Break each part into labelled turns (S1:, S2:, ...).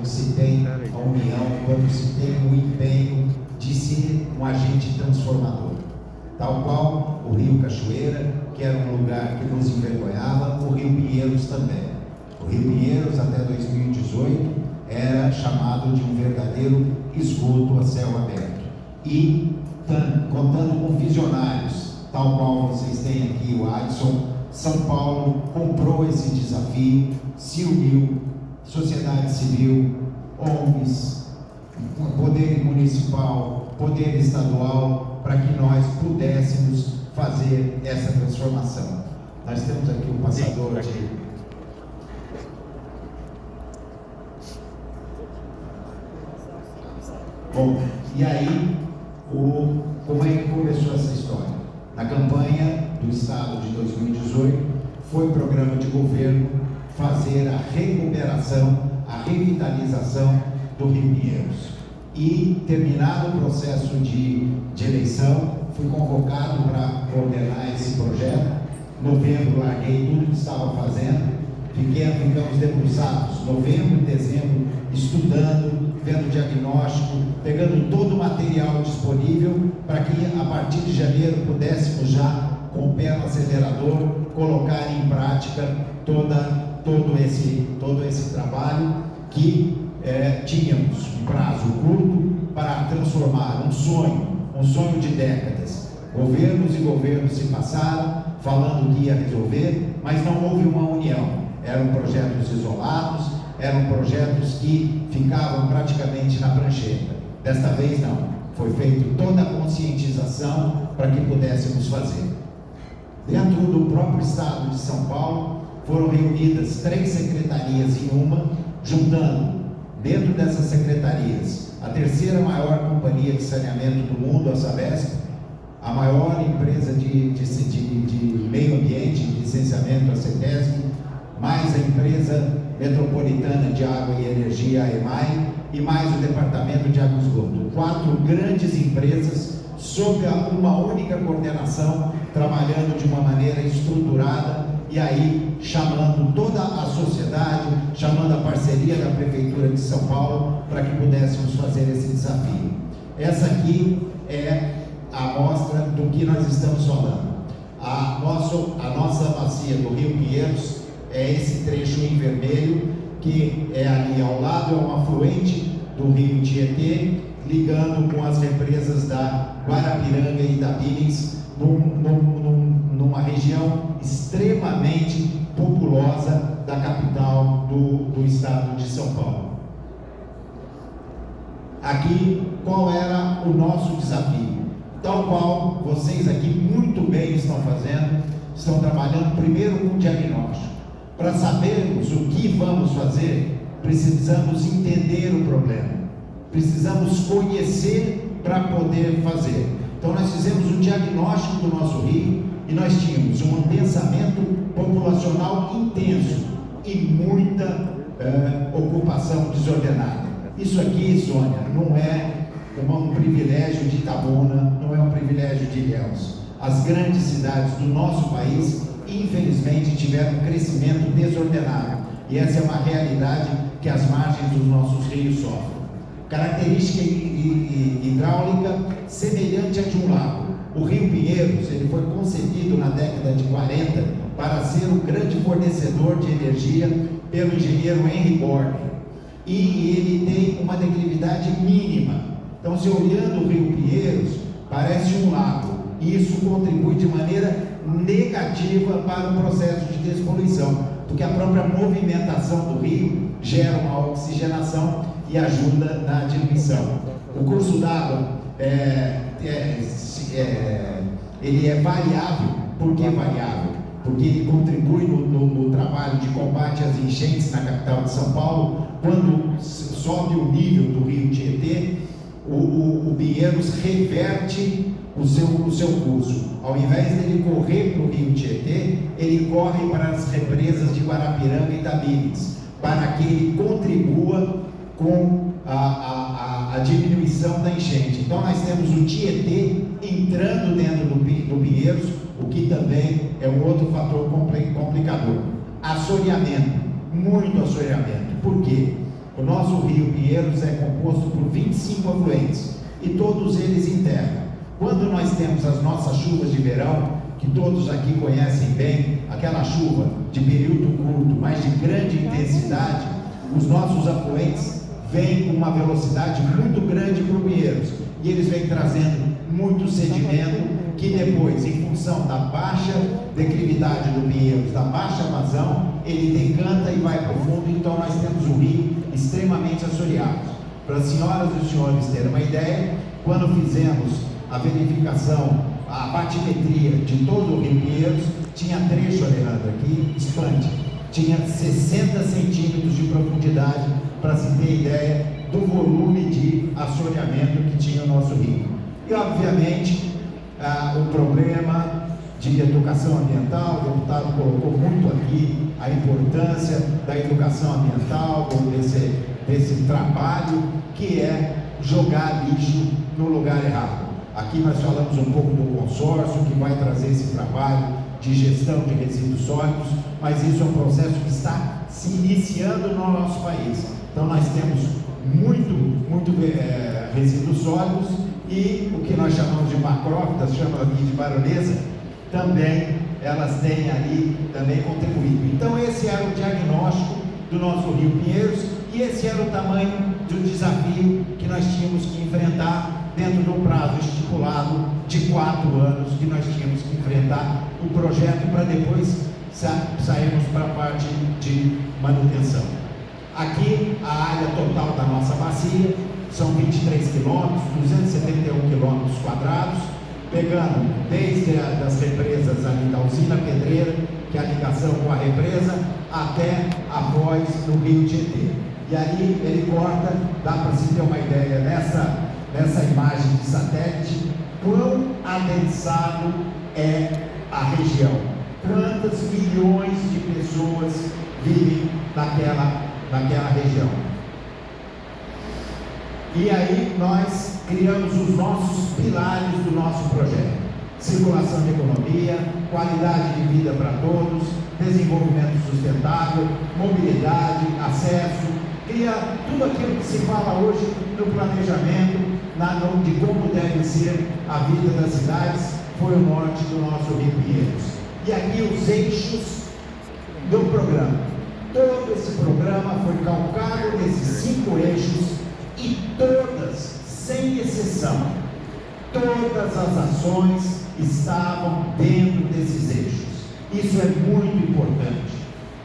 S1: se tem a união, quando se tem o empenho de ser um agente transformador. Tal qual o Rio Cachoeira, que era um lugar que nos envergonhava, o Rio Pinheiros também. O Rio Pinheiros, até 2018, era chamado de um verdadeiro esgoto a céu aberto. E, contando com visionários, tal qual vocês têm aqui, o Adson, São Paulo comprou esse desafio, se uniu, sociedade civil, ONGs, poder municipal, poder estadual, para que nós pudéssemos fazer essa transformação. Nós temos aqui o passador de... Bom, e aí, como é que começou essa história? Na campanha do Estado de 2018, foi programa de governo fazer a recuperação, a revitalização do Rio Pinheiros. E, terminado o processo de eleição, fui convocado para coordenar esse projeto. Em novembro, larguei tudo que estava fazendo, ficamos debruçados, novembro e dezembro, estudando, vendo diagnóstico, pegando todo o material disponível para que a partir de janeiro pudéssemos já, com o pé no acelerador, colocar em prática todo esse trabalho que tínhamos um prazo curto para transformar um sonho de décadas. Governos e governos se passaram falando que ia resolver, mas não houve uma união. Eram projetos isolados, eram projetos que ficavam praticamente na prancheta. Desta vez não, foi feita toda a conscientização para que pudéssemos fazer. Dentro do próprio estado de São Paulo, foram reunidas 3 secretarias em uma, juntando dentro dessas secretarias a terceira maior companhia de saneamento do mundo, a Sabesp, a maior empresa de meio ambiente, de licenciamento, a CETESB, mais a empresa metropolitana de água e energia, a EMAI, e mais o departamento de água e esgoto. 4 grandes empresas sob uma única coordenação, trabalhando de uma maneira estruturada, e aí chamando toda a sociedade, chamando a parceria da Prefeitura de São Paulo para que pudéssemos fazer esse desafio. Essa aqui é a amostra do que nós estamos falando. A nossa bacia do Rio Pinheiros é esse trecho em vermelho, que é ali ao lado, é um afluente do Rio Tietê, ligando com as represas da Guarapiranga e da Billings, numa região extremamente populosa da capital do estado de São Paulo. Aqui, qual era o nosso desafio? Tal qual vocês aqui muito bem estão fazendo, estão trabalhando primeiro com diagnóstico. Para sabermos o que vamos fazer, precisamos entender o problema, precisamos conhecer para poder fazer. Então nós fizemos um diagnóstico do nosso rio e nós tínhamos um adensamento populacional intenso e muita ocupação desordenada. Isso aqui, Sônia, não é um privilégio de Itabuna, não é um privilégio de Ilhéus. As grandes cidades do nosso país, infelizmente, tiveram um crescimento desordenado, e essa é uma realidade que as margens dos nossos rios sofrem. Característica hidráulica semelhante a de um lago. O Rio Pinheiros, ele foi concebido na década de 40 para ser o grande fornecedor de energia pelo engenheiro Henry Born, e ele tem uma declividade mínima. Então, se olhando o Rio Pinheiros, parece um lago, e isso contribui de maneira negativa para o processo de despoluição, porque a própria movimentação do rio gera uma oxigenação e ajuda na diluição. O curso d'água ele é variável. Por que variável? Porque ele contribui no trabalho de combate às enchentes na capital de São Paulo. Quando sobe o nível do rio Tietê, o Pinheiros reverte o seu curso. Ao invés dele correr para o rio Tietê, ele corre para as represas de Guarapiranga e Itabires, para que ele contribua com a diminuição da enchente. Então nós temos o Tietê entrando dentro do Pinheiros, o que também é um outro fator complicador. Assoreamento, muito assoreamento. Por quê? O nosso rio Pinheiros é composto por 25 afluentes e todos eles em terra. Quando nós temos as nossas chuvas de verão, que todos aqui conhecem bem, aquela chuva de período curto, mas de grande intensidade, os nossos afluentes vêm com uma velocidade muito grande para o Pinheiros e eles vêm trazendo muito sedimento que depois, em função da baixa declividade do Pinheiros, da baixa vazão, ele decanta e vai para o fundo. Então nós temos um rio extremamente assoreado. Para as senhoras e os senhores terem uma ideia, quando fizemos a verificação, a batimetria de todo o rio Pinheiros, tinha trecho, Alejandro, aqui, expande, tinha 60 centímetros de profundidade, para se ter ideia do volume de assoreamento que tinha o nosso rio. E obviamente o problema de educação ambiental, o deputado colocou muito aqui a importância da educação ambiental, desse trabalho que é jogar lixo no lugar errado. Aqui nós falamos um pouco do consórcio que vai trazer esse trabalho de gestão de resíduos sólidos, mas isso é um processo que está se iniciando no nosso país. Então nós temos muito resíduos sólidos e o que nós chamamos de macrófitas, chamam aqui de baronesa, também elas têm ali também contribuído. Então esse era o diagnóstico do nosso rio Pinheiros e esse era o tamanho do desafio que nós tínhamos que enfrentar dentro do prazo estipulado de 4 anos que nós tínhamos que enfrentar o projeto para depois sairmos para a parte de manutenção. Aqui a área total da nossa bacia são 23 quilômetros, 271 quilômetros quadrados, pegando desde as represas ali da usina Pedreira, que é a ligação com a represa, até a foz do rio Tietê. E aí ele corta, dá para se ter uma ideia nessa imagem de satélite, quão adensado é a região, quantas milhões de pessoas vivem naquela região. E aí nós criamos os nossos pilares do nosso projeto: circulação de economia, qualidade de vida para todos, desenvolvimento sustentável, mobilidade, acesso, cria tudo aquilo que se fala hoje no planejamento, de como deve ser a vida das cidades, foi o norte do nosso Rio Pinheiros. E aqui os eixos do programa. Todo esse programa foi calcado nesses 5 eixos e todas, sem exceção, todas as ações estavam dentro desses eixos. Isso é muito importante.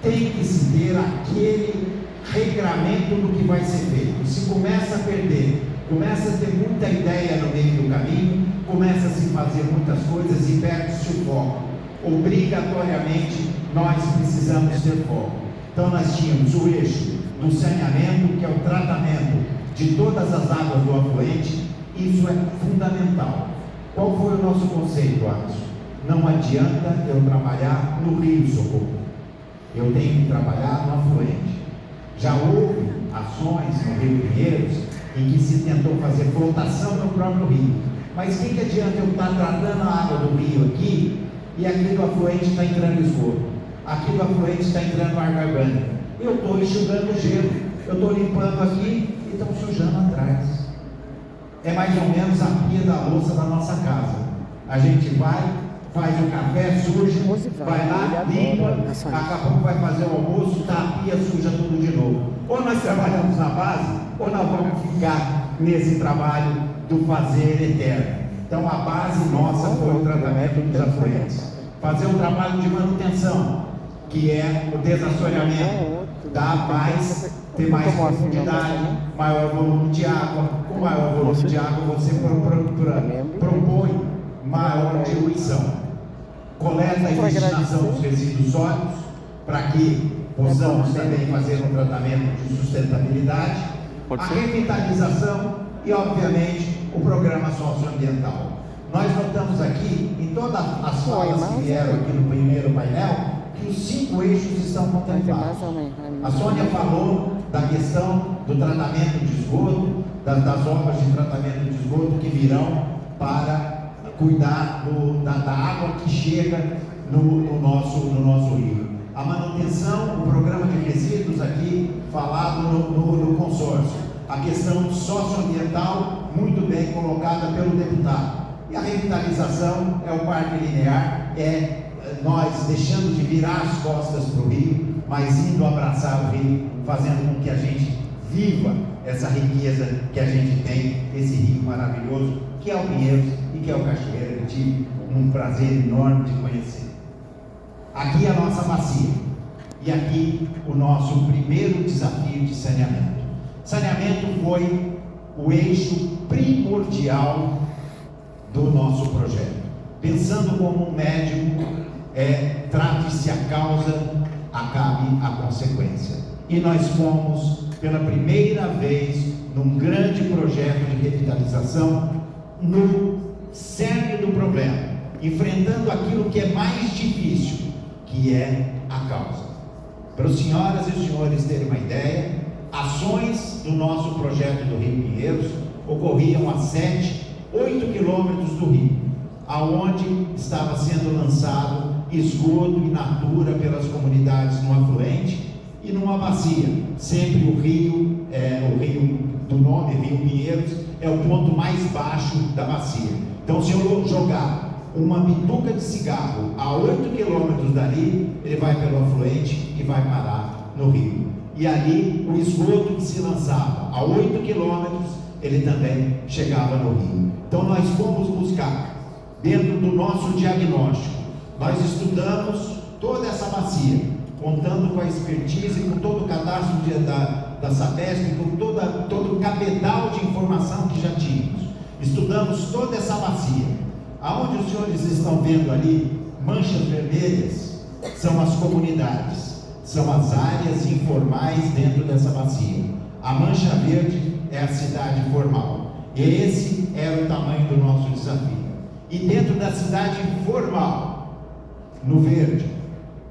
S1: Tem que se ter aquele regramento do que vai ser feito. Se começa a perder, começa a ter muita ideia no meio do caminho, começa a se fazer muitas coisas e perde-se o foco. Obrigatoriamente nós precisamos ter foco. Então nós tínhamos o eixo do saneamento, que é o tratamento de todas as águas do afluente. Isso é fundamental. Qual foi o nosso conceito, Alisson? Não adianta eu trabalhar no Rio Socorro, eu tenho que trabalhar no afluente. Já houve ações no Rio Pinheiros em que se tentou fazer flotação no próprio rio, mas o que adianta eu estar tratando a água do rio aqui e aqui do afluente está entrando esgoto, aqui do afluente está entrando ar orgânico? Eu estou enxugando gelo, eu estou limpando aqui e estão sujando atrás. É mais ou menos a pia da louça da nossa casa. A gente vai, faz o café, suja, vai lá, limpa, daqui a pouco vai fazer o almoço, tá, a pia suja tudo de novo. Ou nós trabalhamos na base, ou nós vamos ficar nesse trabalho do fazer eterno. Então a base nossa foi o tratamento dos afluentes. Fazer um trabalho de manutenção, que é o desassoreamento, ter mais profundidade, maior volume de água. Com maior volume de água você propõe maior diluição. Coleta e destinação dos resíduos sólidos, para que possamos também fazer um tratamento de sustentabilidade, a revitalização e, obviamente, o programa socioambiental. Nós notamos aqui, em todas as falas que vieram aqui no primeiro painel, que os 5 eixos estão contemplados. A Sônia falou da questão do tratamento de esgoto, das obras de tratamento de esgoto que virão para cuidar da água que chega no nosso rio. A A manutenção, o programa de resíduos aqui falado no consórcio. A questão socioambiental, muito bem colocada pelo deputado. E a revitalização é o parque linear, nós deixando de virar as costas para o rio, mas indo abraçar o rio, fazendo com que a gente viva essa riqueza que a gente tem, esse rio maravilhoso, que é o Pinheiros e que é o Cachoeira, que tive um prazer enorme de conhecer. Aqui é a nossa bacia, e aqui o nosso primeiro desafio de saneamento. Saneamento foi o eixo primordial do nosso projeto. Pensando como um médico, trate-se a causa, acabe a consequência. E nós fomos, pela primeira vez, num grande projeto de revitalização, no cerne do problema, enfrentando aquilo que é mais difícil, que é a causa. Para as senhoras e os senhores terem uma ideia, ações do nosso projeto do Rio Pinheiros ocorriam a 8 quilômetros do rio, aonde estava sendo lançado esgoto in natura pelas comunidades no afluente e numa bacia. Sempre o rio do nome, Rio Pinheiros, é o ponto mais baixo da bacia. Então, se eu jogar uma bituca de cigarro a 8 quilômetros dali, ele vai pelo afluente e vai parar no rio. E ali, o esgoto que se lançava a 8 quilômetros, ele também chegava no rio. Então, nós fomos buscar, dentro do nosso diagnóstico, nós estudamos toda essa bacia, contando com a expertise, com todo o cadastro da Sabesp, com todo o cabedal de informação que já tínhamos. Estudamos toda essa bacia. Aonde os senhores estão vendo ali, manchas vermelhas, são as comunidades, são as áreas informais dentro dessa bacia. A mancha verde é a cidade formal. E esse era o tamanho do nosso desafio. E dentro da cidade formal, no verde,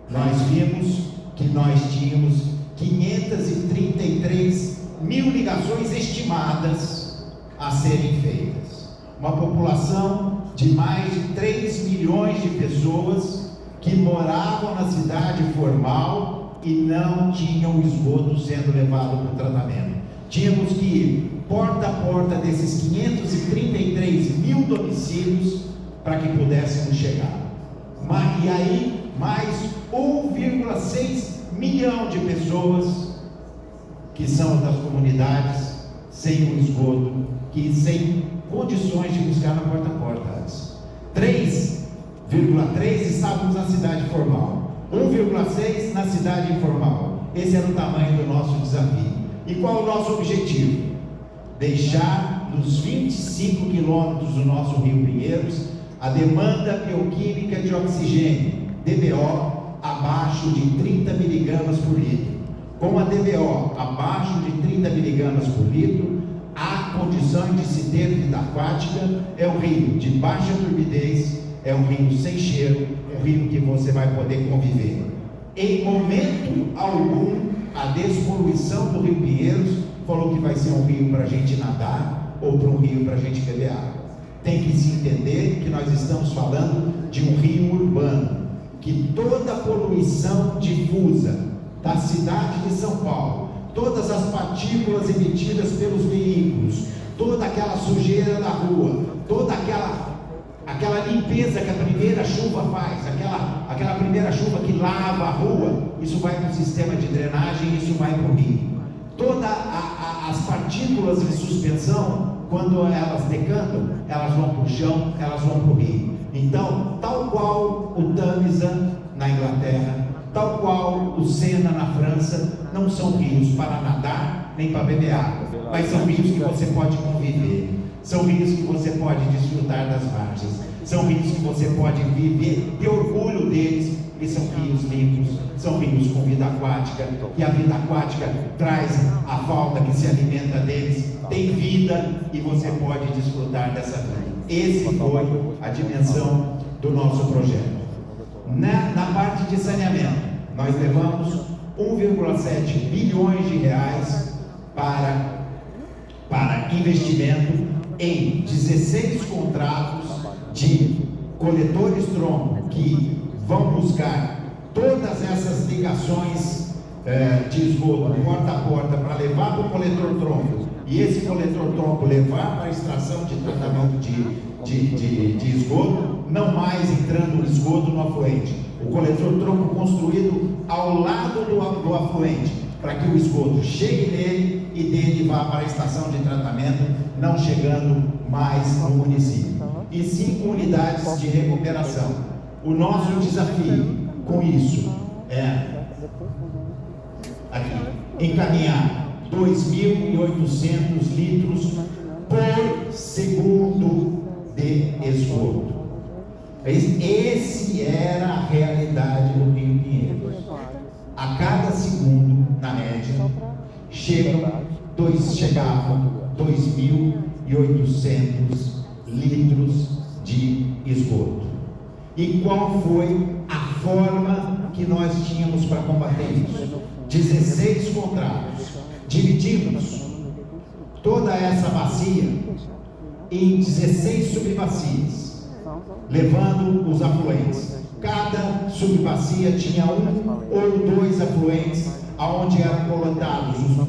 S1: nós vimos que nós tínhamos 533 mil ligações estimadas a serem feitas. Uma população de mais de 3 milhões de pessoas que moravam na cidade formal e não tinham esgoto sendo levado para o tratamento. Tínhamos que ir porta a porta desses 533 mil domicílios para que pudéssemos chegar. E aí, mais 1,6 milhão de pessoas que são das comunidades sem o esgoto, que sem condições de buscar na porta a porta antes. 3,3 estávamos na cidade formal, 1,6 na cidade informal. Esse era o tamanho do nosso desafio. E qual o nosso objetivo? Deixar nos 25 quilômetros do nosso Rio Pinheiros a demanda bioquímica de oxigênio, DBO, abaixo de 30 miligramas por litro. Com a DBO abaixo de 30 miligramas por litro, há condição de se ter vida aquática. É um rio de baixa turbidez, é um rio sem cheiro, um rio que você vai poder conviver. Em momento algum, a despoluição do Rio Pinheiros falou que vai ser um rio para a gente nadar ou para um rio para a gente beber água. Tem que se entender que nós estamos falando de um rio urbano, que toda a poluição difusa da cidade de São Paulo, todas as partículas emitidas pelos veículos, toda aquela sujeira da rua, toda aquela limpeza que a primeira chuva faz, aquela primeira chuva que lava a rua, isso vai para o sistema de drenagem, isso vai para o rio. Todas as partículas em suspensão, quando elas decantam, elas vão para o chão, elas vão para o rio. Então, tal qual o Tamisa na Inglaterra, tal qual o Sena na França, não são rios para nadar nem para beber água, mas são rios que você pode conviver, são rios que você pode desfrutar das margens, são rios que você pode viver, ter orgulho deles, porque são rios limpos, são rios com vida aquática, e a vida aquática traz a fauna que se alimenta deles, tem vida e você pode desfrutar dessa vida. Esse foi a dimensão do nosso projeto. Na parte de saneamento, nós levamos 1,7 bilhões de reais para investimento em 16 contratos de coletores tronco que vão buscar toda todas essas ligações de esgoto, porta a porta, para levar para o coletor-tronco, e esse coletor-tronco levar para a extração de tratamento de esgoto, não mais entrando o esgoto no afluente. O coletor-tronco construído ao lado do afluente, para que o esgoto chegue nele e dele vá para a estação de tratamento, não chegando mais no município. E 5 unidades de recuperação. O nosso desafio com isso é encaminhar 2.800 litros por segundo de esgoto. Esse era a realidade do Rio Pinheiros. A cada segundo, na média, chegavam 2.800 litros de esgoto. E qual foi a forma que nós tínhamos para combater isso? 16 contratos. Dividimos toda essa bacia em 16 subbacias, levando os afluentes. Cada subbacia tinha 1 ou 2 afluentes, aonde eram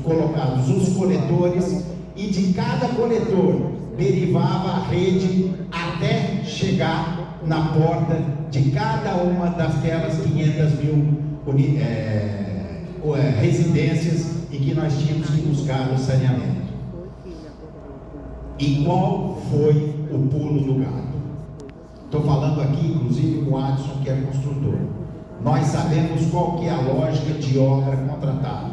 S1: colocados os coletores, e de cada coletor derivava a rede até chegar na porta de cada uma daquelas 500.000 residências em que nós tínhamos que buscar o saneamento. E qual foi o pulo do gato? Estou falando aqui, inclusive, com o Adson, que é construtor. Nós sabemos qual que é a lógica de obra contratada.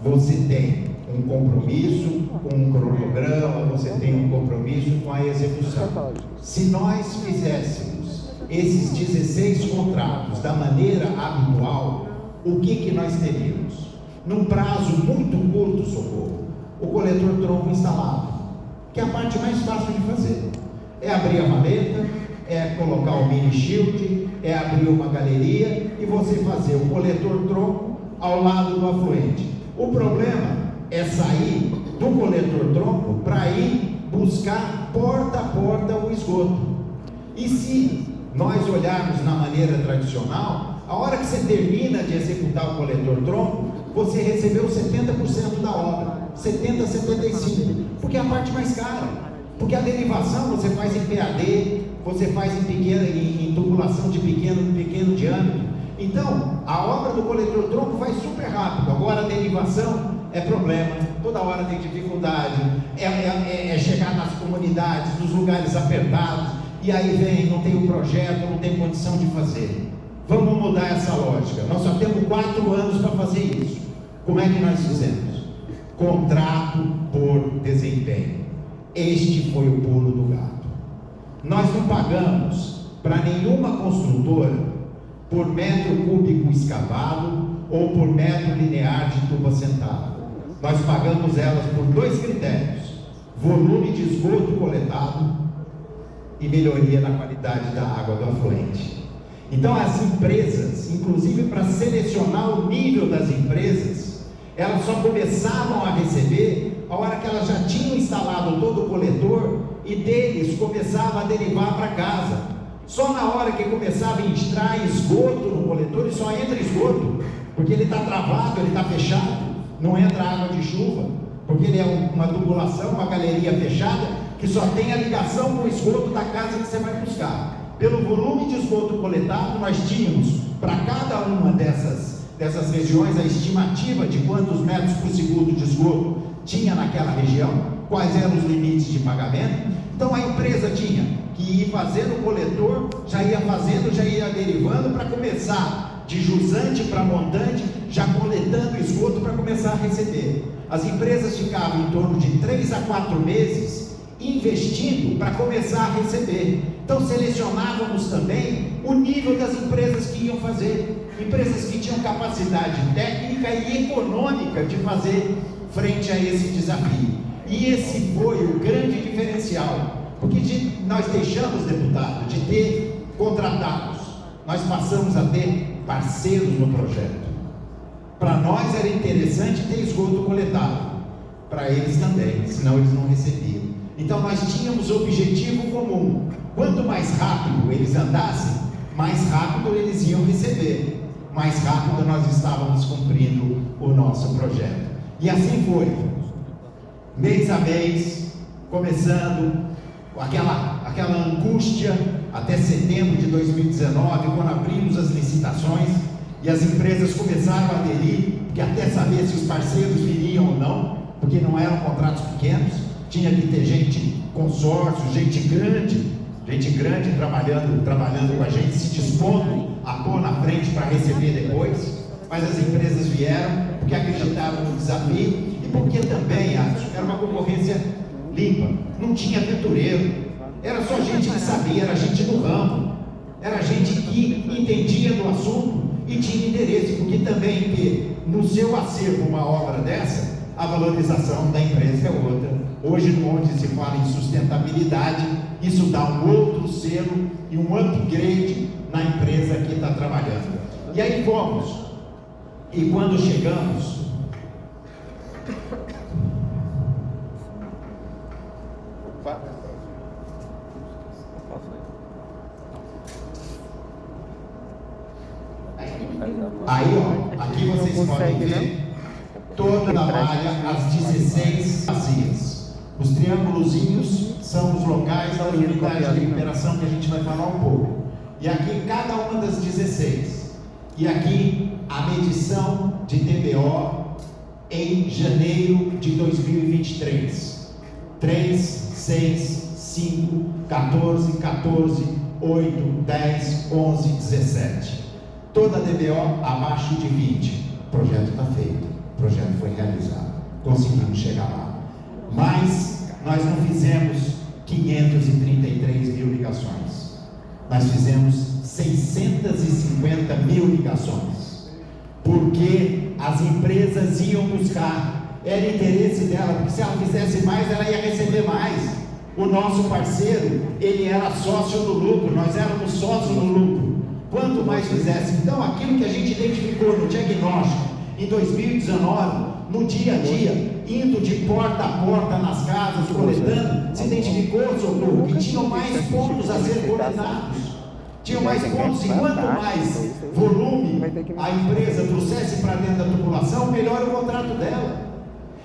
S1: Você tem um compromisso com um cronograma, você tem um compromisso com a execução. Se nós fizéssemos esses 16 contratos da maneira habitual, o que nós teríamos? Num prazo muito curto, Socorro, o coletor-tronco instalado, que é a parte mais fácil de fazer. É abrir a maleta, é colocar o mini shield, é abrir uma galeria e você fazer o coletor-tronco ao lado do afluente. O problema é sair do coletor-tronco para ir buscar porta a porta o esgoto. E se nós olharmos na maneira tradicional, a hora que você termina de executar o coletor-tronco, você recebeu 70% da obra, 70%, 75%, porque é a parte mais cara. Porque a derivação você faz em PAD, você faz em tubulação de pequeno diâmetro. Então, a obra do coletor-tronco vai super rápido. Agora a derivação é problema, toda hora tem dificuldade, é chegar nas comunidades, nos lugares apertados, e aí vem, não tem o projeto, não tem condição de fazer. Vamos mudar essa lógica. Nós só temos 4 anos para fazer isso. Como é que nós fizemos? Contrato por desempenho. Este foi o pulo do gato. Nós não pagamos para nenhuma construtora por metro cúbico escavado ou por metro linear de tubo assentado. Nós pagamos elas por 2 critérios: volume de esgoto coletado e melhoria na qualidade da água do afluente. Então as empresas, inclusive para selecionar o nível das empresas, elas só começavam a receber a hora que elas já tinham instalado todo o coletor e deles começava a derivar para casa. Só na hora que começava a entrar esgoto no coletor, e só entra esgoto, porque ele está travado, ele está fechado, não entra água de chuva, porque ele é uma tubulação, uma galeria fechada, que só tem a ligação com o esgoto da casa que você vai buscar. Pelo volume de esgoto coletado, nós tínhamos, para cada uma dessas regiões, a estimativa de quantos metros por segundo de esgoto tinha naquela região, quais eram os limites de pagamento. Então a empresa tinha que ir fazendo o coletor, já ia fazendo, já ia derivando, para começar de jusante para montante, já coletando esgoto para começar a receber. As empresas ficavam em torno de 3 a 4 meses investindo para começar a receber. Então selecionávamos também o nível das empresas que iam fazer, empresas que tinham capacidade técnica e econômica de fazer frente a esse desafio. E esse foi o grande diferencial, porque nós deixamos, deputado, de ter contratados, nós passamos a ter parceiros no projeto. Para nós era interessante ter esgoto coletado, para eles também, senão eles não recebiam. Então nós tínhamos objetivo comum: quanto mais rápido eles andassem, mais rápido eles iam receber. mais rápido nós estávamos cumprindo o nosso projeto. E assim foi, mês a mês, começando aquela angústia até setembro de 2019, quando abrimos as licitações e as empresas começaram a aderir, porque até saber se os parceiros viriam ou não, porque não eram contratos pequenos, tinha que ter gente, consórcio, gente grande trabalhando com a gente, se dispondo a pôr na frente para receber depois. Mas as empresas vieram porque acreditavam no desafio e porque também, era uma concorrência limpa, não tinha aventureiro, era só gente que sabia, era gente do ramo, era gente que entendia do assunto e tinha interesse, porque também que no seu acervo uma obra dessa, a valorização da empresa é outra. Hoje, onde se fala em sustentabilidade, isso dá um outro selo e um upgrade na empresa que está trabalhando. E aí fomos, e quando chegamos, aí ó, aqui vocês podem ver toda a malha, as 16 bacias. Os triângulozinhos são os locais da unidade de recuperação que a gente vai falar um pouco. E aqui cada uma das 16. E aqui a medição de TBO em janeiro de 2023. 3, 6, 5, 14, 14, 8, 10, 11, 17. Toda DBO abaixo de 20. O projeto está feito, o projeto foi realizado, conseguimos chegar lá. Mas nós não fizemos 533 mil ligações, nós fizemos 650 mil ligações, porque as empresas iam buscar, era interesse dela, porque se ela fizesse mais, ela ia receber mais. O nosso parceiro, ele era sócio no lucro, nós éramos sócios no lucro. Quanto mais fizesse, então aquilo que a gente identificou no diagnóstico em 2019, no dia a dia, indo de porta a porta nas casas, coletando, se identificou, Socorro, que tinham mais pontos a ser coletados. Tinham mais pontos, e quanto mais volume a empresa trouxesse para dentro da população, melhor o contrato dela.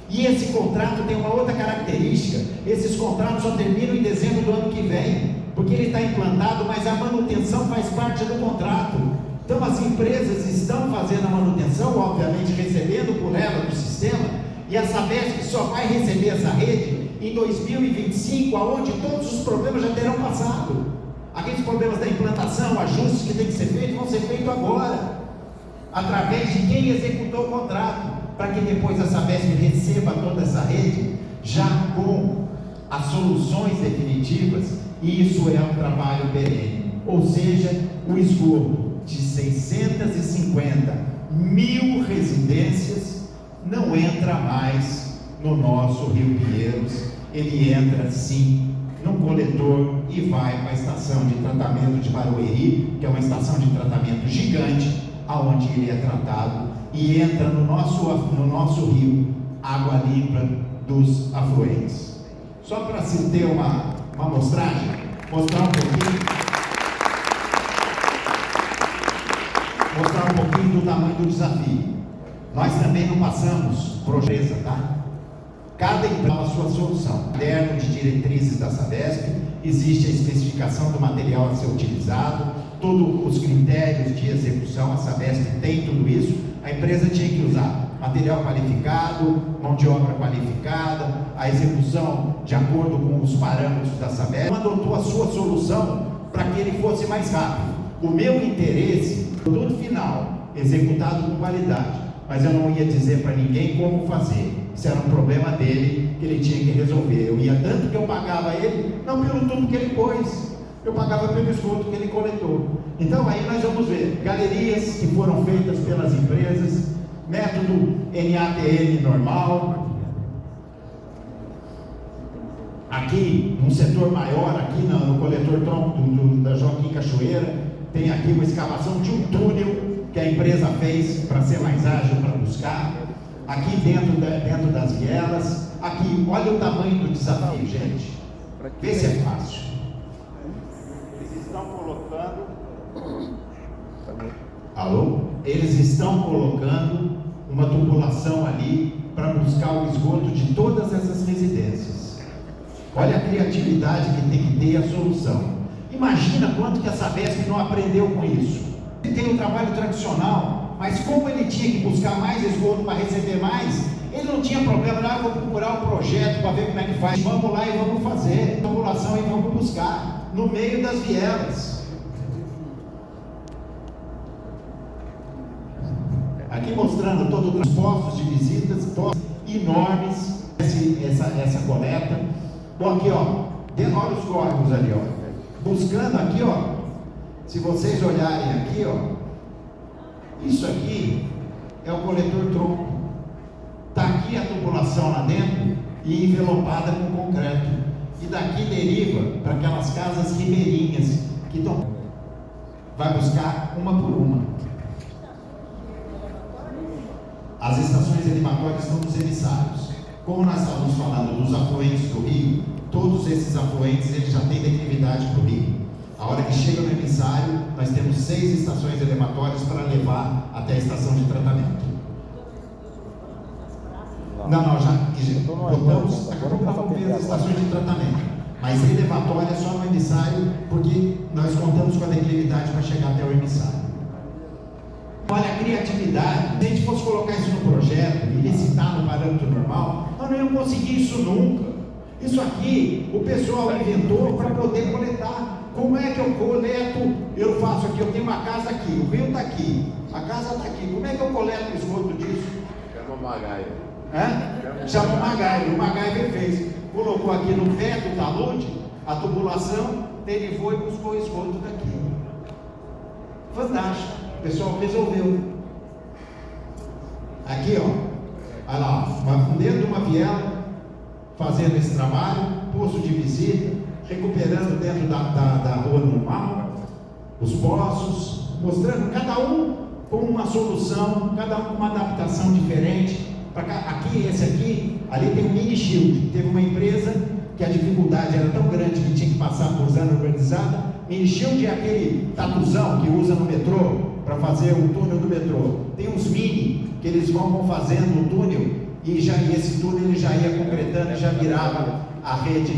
S1: E esse contrato tem uma outra característica: esses contratos só terminam em dezembro do ano que vem, porque ele está implantado, mas a manutenção faz parte do contrato. Então as empresas estão fazendo a manutenção, obviamente recebendo por ela do sistema, e a Sabesp só vai receber essa rede em 2025, aonde todos os problemas já terão passado. Aqueles problemas da implantação, ajustes que tem que ser feitos, vão ser feitos agora, através de quem executou o contrato, para que depois a Sabesp receba toda essa rede, já com as soluções definitivas. E isso é um trabalho perene, ou seja, o esgoto de 650 mil residências não entra mais no nosso Rio Pinheiros, ele entra sim num coletor e vai para a estação de tratamento de Barueri, que é uma estação de tratamento gigante, aonde ele é tratado, e entra no nosso rio, água limpa dos afluentes. Só para se ter uma amostragem, mostrar um pouquinho do tamanho do desafio. Nós também não passamos projeto, tá? Cada empresa tem a sua solução. No caderno de diretrizes da Sabesp existe a especificação do material a ser utilizado, todos os critérios de execução, a Sabesp tem tudo isso. A empresa tinha que usar material qualificado, mão de obra qualificada, a execução de acordo com os parâmetros da Sabesp. Adotou a sua solução para que ele fosse mais rápido. O meu interesse, produto final, executado com qualidade, mas eu não ia dizer para ninguém como fazer. Isso era um problema dele, que ele tinha que resolver. Eu ia tanto que eu pagava ele, não pelo tubo que ele pôs, eu pagava pelo esgoto que ele coletou. Então aí nós vamos ver galerias que foram feitas pelas empresas, método NaTM normal. Aqui, num setor maior, aqui no coletor tronco da Joaquim Cachoeira, tem aqui uma escavação de um túnel que a empresa fez para ser mais ágil para buscar. Aqui dentro das vielas. Aqui, olha o tamanho do desafio, gente. Vê se é fácil. Eles estão colocando Alô? Eles estão colocando uma tubulação ali para buscar o esgoto de todas essas residências. Olha a criatividade que tem que ter a solução. Imagina quanto que a Sabesp não aprendeu com isso. Ele tem um trabalho tradicional, mas como ele tinha que buscar mais esgoto para receber mais, ele não tinha problema, não, vou procurar um projeto para ver como é que faz. Vamos lá e vamos fazer a tubulação e vamos buscar no meio das vielas. Aqui mostrando todos os postos de visitas, postos enormes, essa coleta. Bom, aqui ó, olha os córregos ali, ó, buscando aqui ó, se vocês olharem aqui ó, isso aqui é o coletor tronco, está aqui a tubulação lá dentro e envelopada com concreto, e daqui deriva para aquelas casas ribeirinhas que estão, vai buscar uma por uma. As estações eliminatórias estão nos emissários. Como nós estávamos falando dos afluentes do rio, todos esses afluentes eles já têm declividade para o rio. A hora que chega no emissário, nós temos 6 estações elevatórias para levar até a estação de tratamento. Não, já botamos, agora vamos ver as estações de tratamento. Mas elevatória só no emissário, porque nós contamos com a declividade para chegar até o emissário. Olha a criatividade. Se a gente fosse colocar isso no projeto e licitar no parâmetro normal, nós não íamos conseguir isso nunca. Isso aqui o pessoal inventou para poder coletar. Como é que eu coleto? Eu faço aqui, eu tenho uma casa aqui, o rio está aqui, a casa está aqui. Como é que eu coleto o esgoto disso?
S2: Chama o MacGyver.
S1: Chama o MacGyver. O MacGyver fez, colocou aqui no pé do talude a tubulação, derivou e buscou o esgoto daqui. Fantástico. O pessoal resolveu. Aqui ó, olha lá, dentro de uma viela, fazendo esse trabalho, posto de visita, recuperando dentro da rua normal, os poços, mostrando cada um com uma solução, cada um com uma adaptação diferente. Aqui, esse aqui, ali tem um mini shield. Teve uma empresa que a dificuldade era tão grande que tinha que passar por zona urbanizada. Mini shield é aquele tatuzão que usa no metrô para fazer o túnel do metrô. Tem uns mini que eles vão fazendo o túnel e esse túnel ele já ia concretando e já virava a rede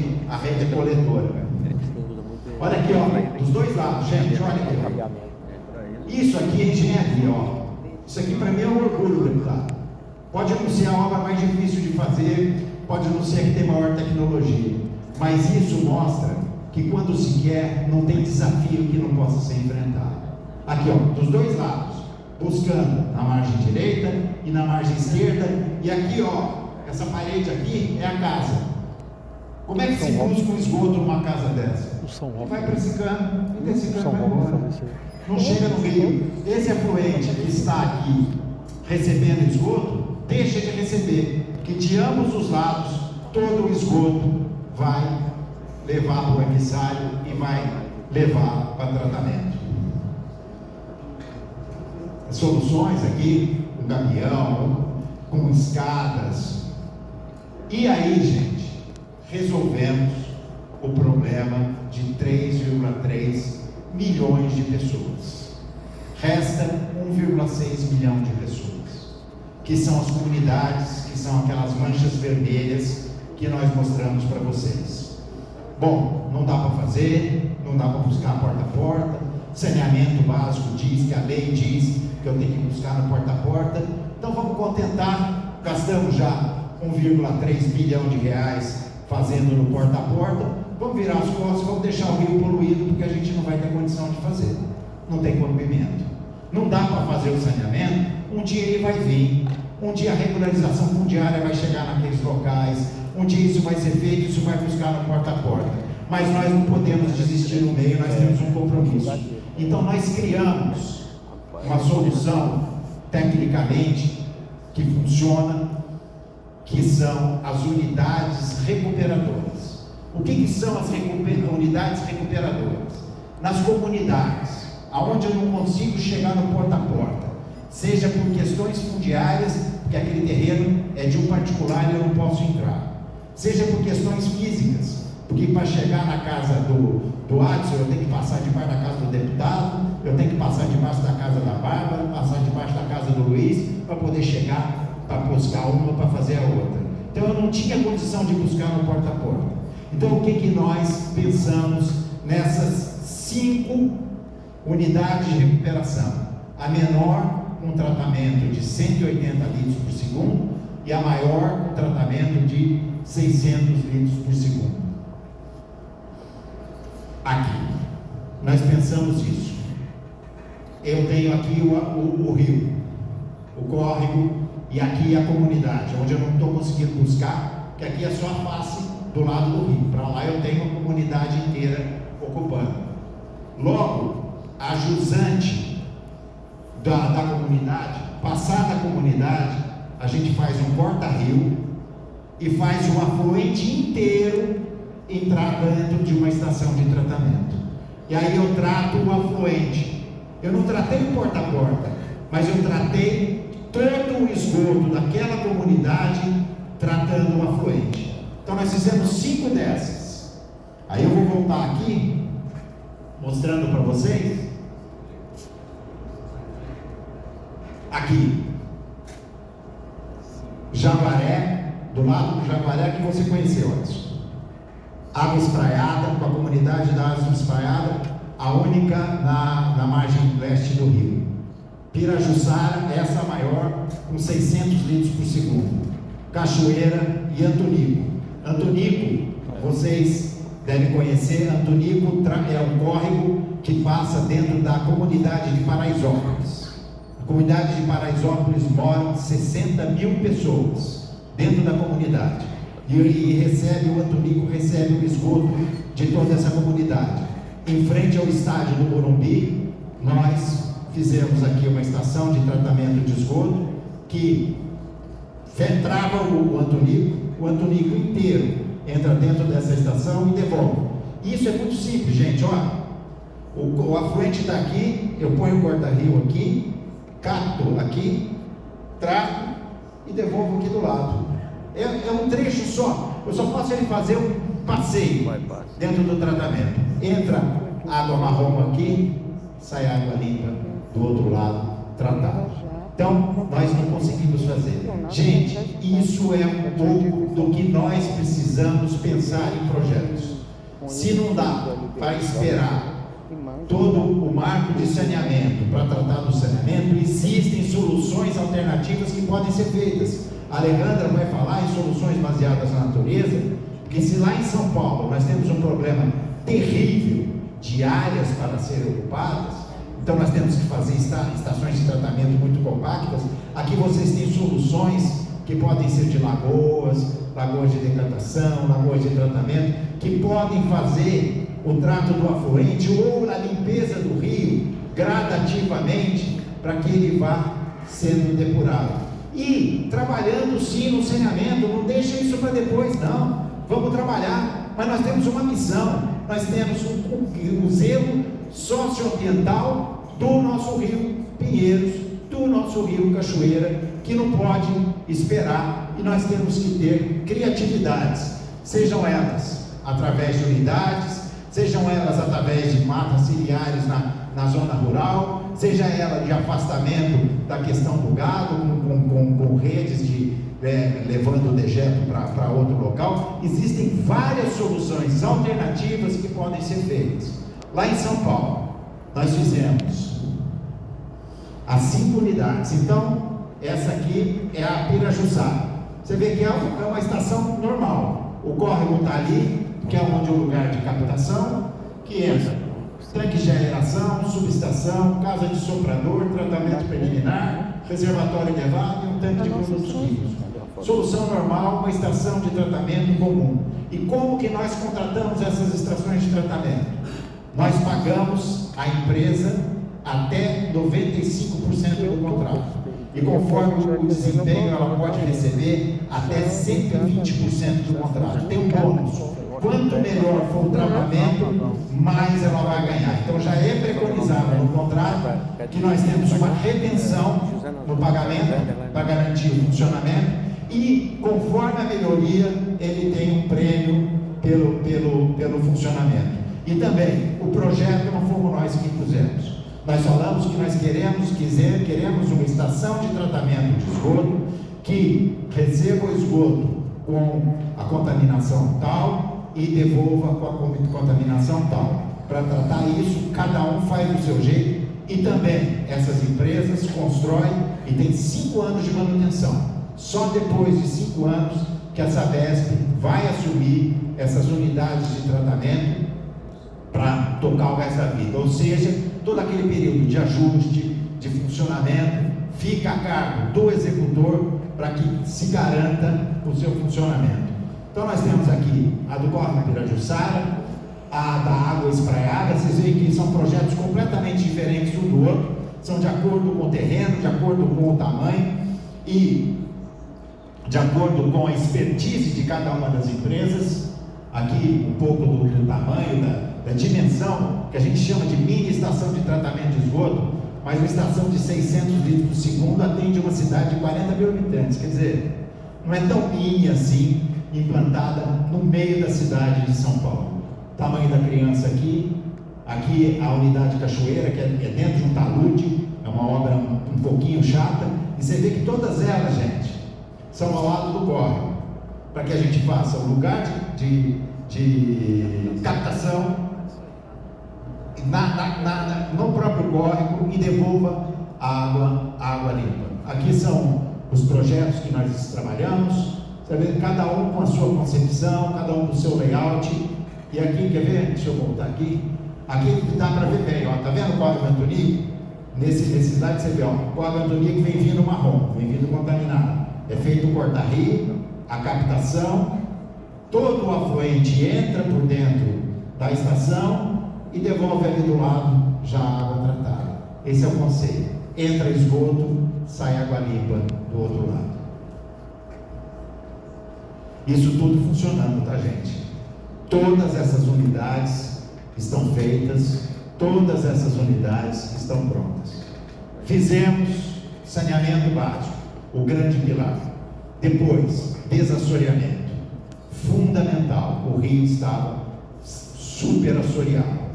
S1: coletora. Olha aqui ó, dos dois lados, gente, olha aqui ó. Isso aqui é engenharia, ó. Isso aqui para mim é um orgulho, deputado. Pode não ser a obra mais difícil de fazer, pode não ser a que tem maior tecnologia, mas isso mostra que quando se quer, não tem desafio que não possa ser enfrentado. Aqui ó, dos dois lados, buscando na margem direita e na margem esquerda, e aqui ó, essa parede aqui é a casa. Como é que se busca um esgoto numa casa dessa? Vai para esse cano, e desse cano vai embora. Não chega no rio. Esse afluente que está aqui recebendo esgoto, deixa de receber, que de ambos os lados, todo o esgoto vai levar para o emissário e vai levar para tratamento. As soluções aqui, com caminhão, com escadas. E aí, gente, resolvemos o problema de 3,3 milhões de pessoas. Resta 1,6 milhão de pessoas, que são as comunidades, que são aquelas manchas vermelhas que nós mostramos para vocês. Bom, não dá para fazer, não dá para buscar porta a porta, saneamento básico diz que a lei diz que eu tenho que buscar no porta a porta, então vamos contentar, gastamos já 1,3 bilhão de reais fazendo no porta a porta, vamos virar as costas, vamos deixar o rio poluído, porque a gente não vai ter condição de fazer, não tem comprimento, não dá para fazer o saneamento, um dia ele vai vir, um dia a regularização fundiária vai chegar naqueles locais, um dia isso vai ser feito, isso vai buscar no porta a porta, mas nós não podemos desistir no meio, nós temos um compromisso. Então nós criamos uma solução tecnicamente que funciona, que são as unidades recuperadoras. O que são as unidades recuperadoras? Nas comunidades, aonde eu não consigo chegar no porta a porta, seja por questões fundiárias, porque aquele terreno é de um particular e eu não posso entrar, seja por questões físicas, Porque para chegar na casa do Adson, eu tenho que passar debaixo da casa do deputado, eu tenho que passar debaixo da casa da Bárbara, passar debaixo da casa do Luiz, para poder chegar, para buscar uma, para fazer a outra. Então eu não tinha condição de buscar no porta a porta. Então o que nós pensamos nessas 5 unidades de recuperação? A menor com tratamento de 180 litros por segundo e a maior com tratamento de 600 litros por segundo. Aqui, nós pensamos isso. Eu tenho aqui o rio, o córrego, e aqui a comunidade, onde eu não estou conseguindo buscar, que aqui é só a face do lado do rio. Para lá eu tenho a comunidade inteira ocupando. Logo, a jusante da comunidade, passar da comunidade, a gente faz um corta-rio e faz um afluente inteiro entrar dentro de uma estação de tratamento. E aí eu trato o afluente. Eu não tratei o porta a porta, mas eu tratei todo o esgoto daquela comunidade, tratando o afluente. Então nós fizemos 5 dessas. Aí eu vou voltar aqui, mostrando para vocês. Aqui, Jaguaré, do lado do Jaguaré que você conheceu antes. Água Espraiada, com a comunidade da Água Espraiada, a única na margem leste do rio. Pirajussara, essa maior, com 600 litros por segundo. Cachoeira e Antonico. Antonico, vocês devem conhecer, Antonico é um córrego que passa dentro da comunidade de Paraisópolis. A comunidade de Paraisópolis moram 60 mil pessoas dentro da comunidade. E recebe, o Antonico recebe o esgoto de toda essa comunidade. Em frente ao estádio do Morumbi, nós fizemos aqui uma estação de tratamento de esgoto que trava o Antonico inteiro entra dentro dessa estação e devolve. Isso é muito simples, gente. Ó, o afluente está aqui, eu ponho o corta-rio aqui, capto aqui, trago e devolvo aqui do lado. É um trecho só. Eu só faço ele fazer um passeio dentro do tratamento. Entra água marrom aqui, sai água limpa do outro lado, tratada. Então, nós não conseguimos fazer. Gente, isso é um pouco do que nós precisamos pensar em projetos. Se não dá para esperar todo o marco de saneamento para tratar do saneamento, existem soluções alternativas que podem ser feitas. A Alejandra vai falar em soluções baseadas na natureza, porque se lá em São Paulo nós temos um problema terrível de áreas para serem ocupadas, então nós temos que fazer estações de tratamento muito compactas. Aqui vocês têm soluções que podem ser de lagoas de decantação, lagoas de tratamento, que podem fazer o trato do afluente ou a limpeza do rio gradativamente para que ele vá sendo depurado. E trabalhando sim no saneamento, não deixa isso para depois, não. Vamos trabalhar, mas nós temos uma missão, nós temos um zelo socioambiental do nosso rio Pinheiros, do nosso rio Cachoeira, que não pode esperar, e nós temos que ter criatividades, sejam elas através de unidades, sejam elas através de matas ciliares na zona rural, seja ela de afastamento da questão do gado, com redes levando o dejeto para outro local. Existem várias soluções alternativas que podem ser feitas. Lá em São Paulo, nós fizemos as 5 unidades. Então, essa aqui é a Pirajussara. Você vê que é uma estação normal. O córrego está ali, que é onde é o lugar de captação, que entra tanque de aeração, subestação, casa de soprador, tratamento preliminar, reservatório elevado e um tanque de produtos químicos. Solução normal, uma estação de tratamento comum. E como que nós contratamos essas estações de tratamento? Nós pagamos a empresa até 95% do contrato. E conforme o desempenho, ela pode receber até 120% do contrato. Tem um bônus. Quanto melhor for o tratamento, mais ela vai ganhar. Então já é preconizado no contrato que nós temos uma retenção no pagamento para garantir o funcionamento, e conforme a melhoria, ele tem um prêmio também, o projeto não fomos nós que impusemos. Nós falamos que nós queremos uma estação de tratamento de esgoto que receba o esgoto com a contaminação tal e devolva com a contaminação tal. Para tratar isso, cada um faz do seu jeito, e também essas empresas constroem e tem 5 anos de manutenção. Só depois de 5 anos que a Sabesp vai assumir essas unidades de tratamento para tocar o resto da vida. Ou seja, todo aquele período de ajuste, de funcionamento, fica a cargo do executor para que se garanta o seu funcionamento. Então nós temos aqui a do Córrego Pirajussara, a da Água Espraiada. Vocês veem que são projetos completamente diferentes um do outro, são de acordo com o terreno, de acordo com o tamanho e de acordo com a expertise de cada uma das empresas. Aqui um pouco do tamanho, da dimensão, que a gente chama de mini estação de tratamento de esgoto, mas uma estação de 600 litros por segundo atende uma cidade de 40 mil habitantes, quer dizer, não é tão mini assim, implantada no meio da cidade de São Paulo. Tamanho da criança aqui a unidade Cachoeira, que é dentro de um talude, é uma obra um pouquinho chata, e você vê que todas elas, gente, são ao lado do córrego, para que a gente faça um lugar de captação no próprio córrego e devolva a água limpa. Aqui são os projetos que nós trabalhamos, você vê, cada um com a sua concepção, cada um com o seu layout. E aqui, quer ver? Deixa eu voltar aqui. Aqui dá para ver bem, ó, tá vendo o Córrego Antoni? Nesse slide você vê, ó, o Córrego Antoni que vem vindo marrom, vem vindo contaminado. É feito o corta-rio, a captação, todo o afluente entra por dentro da estação e devolve ali do lado já a água tratada. Esse é o conceito. Entra esgoto, sai água limpa do outro lado. Isso tudo funcionando, tá, gente? Todas essas unidades estão feitas, todas essas unidades estão prontas. Fizemos saneamento básico, o grande pilar. Depois, desassoreamento, fundamental. O rio estava super assoreado.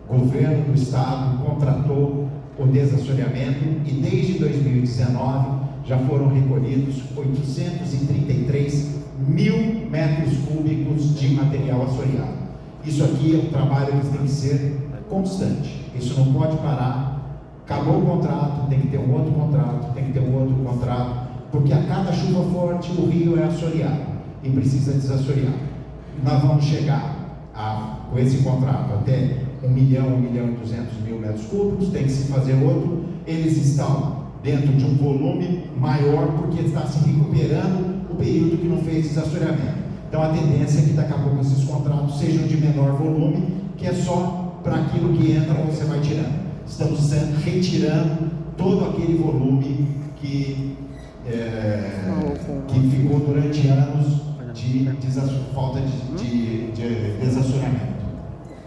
S1: O governo do estado contratou o desassoreamento e desde 2019 já foram recolhidos 833 mil metros cúbicos de material assoreado. Isso aqui é um trabalho que tem que ser constante, isso não pode parar. Acabou o contrato, tem que ter um outro contrato, tem que ter um outro contrato, porque a cada chuva forte o rio é assoreado e precisa desassorear. Nós vamos chegar com esse contrato até 1 milhão, 1 milhão e 200 mil metros cúbicos, tem que se fazer outro. Eles estão dentro de um volume maior porque está se recuperando o período que não fez desassoreamento. Então a tendência é que daqui a pouco esses contratos sejam de menor volume, que é só para aquilo que entra você vai tirando. Estamos retirando todo aquele volume que ficou durante anos de falta de desassoreamento.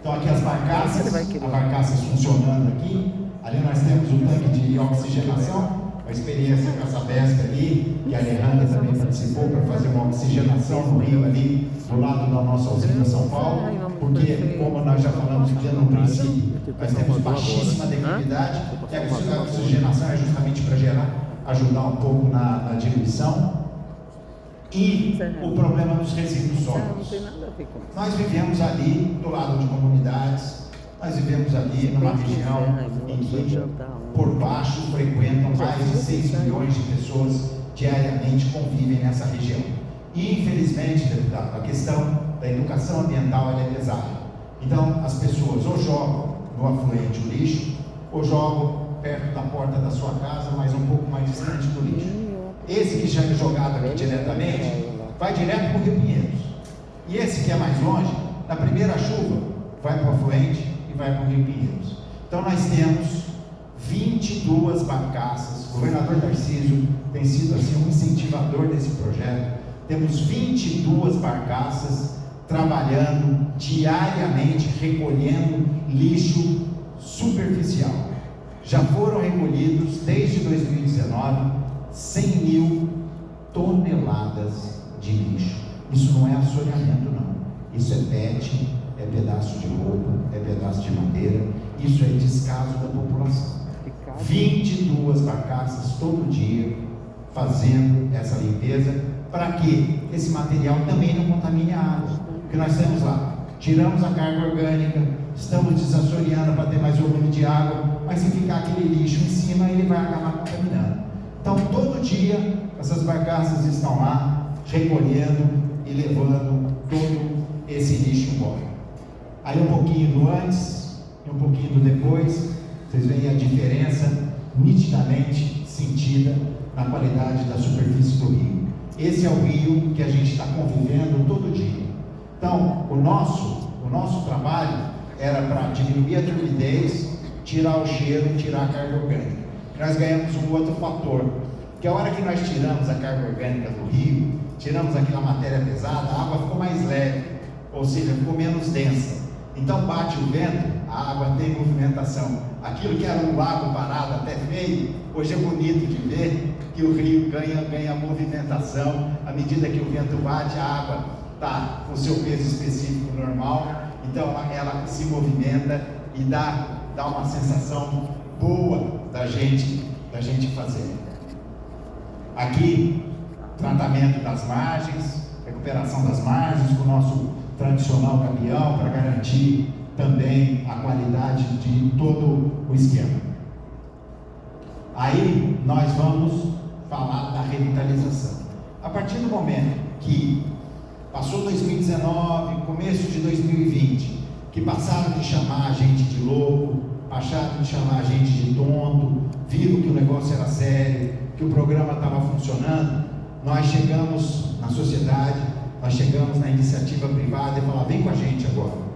S1: Então aqui as barcaças funcionando aqui. Ali nós temos o tanque de oxigenação, a experiência com a Sabesp ali, e a Alejandra também participou para fazer uma oxigenação no rio ali, do lado da nossa usina São Paulo, porque, como nós já falamos no princípio, nós temos baixíssima declividade, e a oxigenação é justamente para ajudar um pouco na diluição. E o problema dos resíduos sólidos. Nós vivemos ali do lado de comunidades, nós vivemos ali numa região em que por baixo frequentam mais de 6 milhões de pessoas diariamente convivem nessa região. E infelizmente, deputado, a questão da educação ambiental é pesada. Então as pessoas ou jogam no afluente o lixo, ou jogam perto da porta da sua casa, mas um pouco mais distante do lixo. Esse que já é jogado aqui diretamente, vai direto para o Rio Pinheiros. E esse que é mais longe, na primeira chuva, vai para o afluente e vai para o Rio Pinheiros. Então nós temos 22 barcaças. O governador Tarcísio tem sido assim um incentivador desse projeto. Temos 22 barcaças trabalhando diariamente, recolhendo lixo superficial. Já foram recolhidos desde 2019 100 mil toneladas de lixo. Isso não é assoreamento, não. Isso é PET, é pedaço de roupa, é pedaço isso é descaso da população. 22 barcaças todo dia fazendo essa limpeza, para que esse material também não contamine a água. Porque nós temos lá, tiramos a carga orgânica, estamos desassoreando para ter mais volume de água, mas se ficar aquele lixo em cima, ele vai acabar contaminando. Então, todo dia, essas barcaças estão lá, recolhendo e levando todo esse lixo embora. Aí um pouquinho do antes e um pouquinho do depois, vocês veem a diferença nitidamente sentida na qualidade da superfície do rio. Esse é o rio que a gente está convivendo todo dia. Então, o nosso trabalho era para diminuir a turbidez, tirar o cheiro, tirar a carga orgânica. Nós ganhamos um outro fator, que a hora que nós tiramos a carga orgânica do rio, tiramos aquela matéria pesada, a água ficou mais leve, ou seja, ficou menos densa. Então bate o vento, a água tem movimentação. Aquilo que era um lago parado, até feio, hoje é bonito de ver que o rio ganha movimentação. À medida que o vento bate, a água está com o seu peso específico normal, então ela se movimenta e dá uma sensação boa da gente fazer. Aqui, tratamento das margens, recuperação das margens com o nosso tradicional caminhão para garantir também a qualidade de todo o esquema. Aí nós vamos falar da revitalização. A partir do momento que passou 2019, começo de 2020, que passaram de chamar a gente de louco, passaram de chamar a gente de tonto, viram que o negócio era sério, que o programa estava funcionando, nós chegamos na sociedade, nós chegamos na iniciativa privada e falamos: vem com a gente agora.